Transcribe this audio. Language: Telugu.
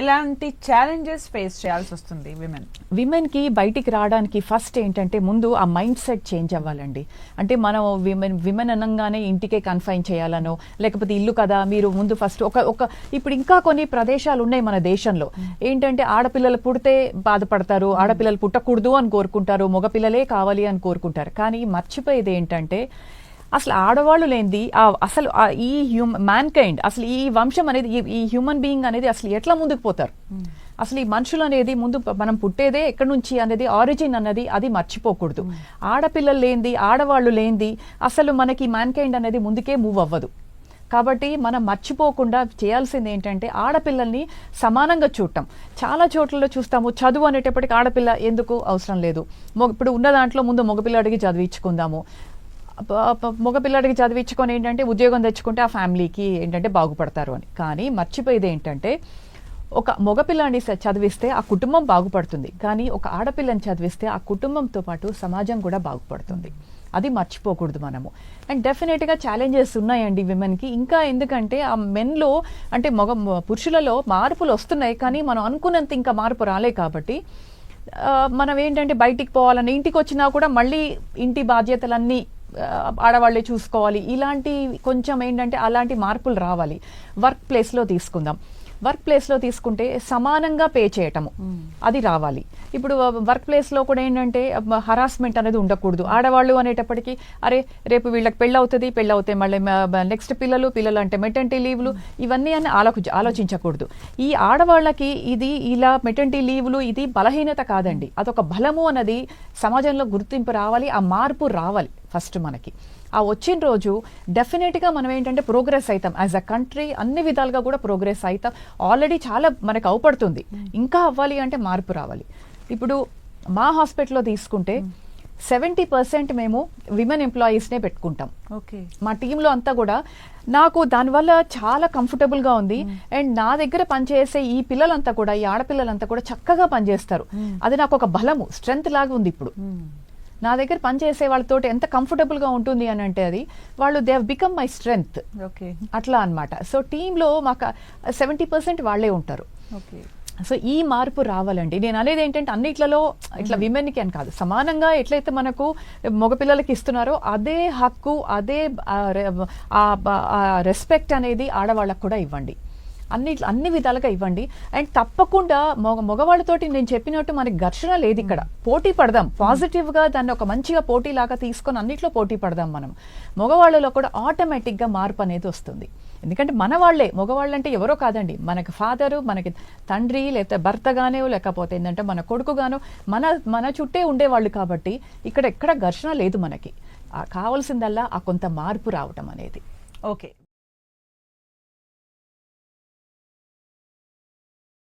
ఎలాంటి ఛాలెంజెస్ ఫేస్ చేయాల్సి వస్తుంది విమెన్ కి బయటికి రావడానికి ఫస్ట్ ఏంటంటే ముందు ఆ మైండ్ సెట్ చేంజ్ అవ్వాలండి. అంటే మనం విమెన్ అనగానే ఇంటికే కన్ఫైన్ చేయాలనో, లేకపోతే ఇల్లు కదా మీరు ముందు ఫస్ట్ ఇప్పుడు ఇంకా కొన్ని ప్రదేశాలు ఉన్నాయి మన దేశంలో. ఏంటంటే ఆడపిల్లలు పుడితే బాధపడతారు, ఆడపిల్లలు పుట్టకూడదు అని కోరుకుంటారు, మగపిల్లలే కావాలి అని కోరుకుంటారు. కానీ మర్చిపోయేది ఏంటంటే అసలు ఆడవాళ్ళు లేనిది అసలు ఈ మ్యాన్ కైండ్, అసలు ఈ వంశం అనేది, ఈ హ్యూమన్ బీయింగ్ అనేది అసలు ఎట్లా ముందుకు పోతారు? అసలు ఈ మనుషులు అనేది ముందు మనం పుట్టేదే ఎక్కడి నుంచి అనేది, ఆరిజిన్ అన్నది అది మర్చిపోకూడదు. ఆడపిల్లలు లేనిది, ఆడవాళ్ళు లేనిది అసలు మనకి మ్యాన్ కైండ్ అనేది ముందుకే మూవ్ అవ్వదు. కాబట్టి మనం మర్చిపోకుండా చేయాల్సింది ఏంటంటే ఆడపిల్లల్ని సమానంగా చూడటం. చాలా చోట్లలో చూస్తాము చదువు అనేటప్పటికి ఆడపిల్ల ఎందుకు అవసరం లేదు, ఇప్పుడు ఉన్న దాంట్లో ముందు మగపిల్లడికి చదివించుకుందాము, మగపిల్లడికి చదివించుకొని ఏంటంటే ఉద్యోగం తెచ్చుకుంటే ఆ ఫ్యామిలీకి ఏంటంటే బాగుపడతారు అని. కానీ మర్చిపోయేది ఏంటంటే ఒక మగపిల్లాన్ని చదివిస్తే ఆ కుటుంబం బాగుపడుతుంది, కానీ ఒక ఆడపిల్లని చదివిస్తే ఆ కుటుంబంతో పాటు సమాజం కూడా బాగుపడుతుంది. అది మర్చిపోకూడదు మనము. అండ్ డెఫినెట్గా ఛాలెంజెస్ ఉన్నాయండి విమెన్కి. ఇంకా ఎందుకంటే ఆ మెన్లో అంటే పురుషులలో మార్పులు వస్తున్నాయి, కానీ మనం అనుకున్నంత ఇంకా మార్పు రాలే. కాబట్టి మనం ఏంటంటే బయటికి పోవాలని, ఇంటికి వచ్చినా కూడా మళ్ళీ ఇంటి బాధ్యతలన్నీ ఆడవాళ్లే చూసుకోవాలి. ఇలాంటి కొంచెం ఏంటంటే అలాంటి మార్పులు రావాలి. వర్క్ ప్లేస్లో తీసుకుందాం. వర్క్ ప్లేస్లో తీసుకుంటే సమానంగా పే చేయటము అది రావాలి. ఇప్పుడు వర్క్ ప్లేస్లో కూడా ఏంటంటే హరాస్మెంట్ అనేది ఉండకూడదు. ఆడవాళ్ళు అనేటప్పటికీ అరే రేపు వీళ్ళకి పెళ్ళవుతే మళ్ళీ నెక్స్ట్ పిల్లలు అంటే మెటర్నిటీ లీవ్లు ఇవన్నీ అని ఆలోచించకూడదు. ఈ ఆడవాళ్ళకి ఇది ఇలా మెటర్నిటీ లీవ్లు ఇది బలహీనత కాదండి, అదొక బలము అన్నది సమాజంలో గుర్తింపు రావాలి, ఆ మార్పు రావాలి. ఫస్ట్ మనకి ఆ వచ్చిన రోజు డెఫినెట్గా మనం ఏంటంటే ప్రోగ్రెస్ అవుతాం. యాజ్ అ కంట్రీ అన్ని విధాలుగా కూడా ప్రోగ్రెస్ అవుతాం. ఆల్రెడీ చాలా మనకు అవపడుతుంది, ఇంకా అవ్వాలి అంటే మార్పు రావాలి. ఇప్పుడు మా హాస్పిటల్లో తీసుకుంటే 70% మేము విమెన్ ఎంప్లాయీస్నే పెట్టుకుంటాం. ఓకే, మా టీంలో అంతా కూడా నాకు దానివల్ల చాలా కంఫర్టబుల్గా ఉంది. అండ్ నా దగ్గర పనిచేసే ఈ పిల్లలంతా కూడా, ఈ ఆడపిల్లలంతా కూడా చక్కగా పనిచేస్తారు. అది నాకు ఒక బలము, స్ట్రెంగ్త్ లాగా ఉంది. ఇప్పుడు నా దగ్గర పనిచేసే వాళ్ళతో ఎంత కంఫర్టబుల్గా ఉంటుంది అని అంటే అది వాళ్ళు they have become my strength. Okay, అట్లా అనమాట. సో టీంలో మాకు 70% వాళ్ళే ఉంటారు. ఓకే, సో ఈ మార్పు రావాలండి. నేను అనేది ఏంటంటే అన్నిట్లలో ఇట్లా విమెన్కి అని కాదు, సమానంగా ఎట్లయితే మనకు మగపిల్లలకి ఇస్తున్నారో అదే హక్కు, అదే రెస్పెక్ట్ అనేది ఆడవాళ్ళకు కూడా ఇవ్వండి. అన్ని విధాలుగా ఇవ్వండి. అండ్ తప్పకుండా మగవాళ్ళతోటి నేను చెప్పినట్టు మనకి ఘర్షణ లేదు. ఇక్కడ పోటీ పడదాం, పాజిటివ్గా దాన్ని ఒక మంచిగా పోటీలాగా తీసుకొని అన్నిట్లో పోటీ పడదాం. మనం మగవాళ్ళలో కూడా ఆటోమేటిక్గా మార్పు అనేది వస్తుంది. ఎందుకంటే మన వాళ్ళే, మగవాళ్ళంటే ఎవరో కాదండి, మనకి ఫాదరు, మనకి తండ్రి, లేకపోతే భర్తగానే, లేకపోతే ఏంటంటే మన కొడుకుగాను మన చుట్టే ఉండేవాళ్ళు. కాబట్టి ఇక్కడ ఎక్కడ ఘర్షణ లేదు. మనకి కావాల్సిందల్లా ఆ కొంత మార్పు రావటం అనేది. ఓకే.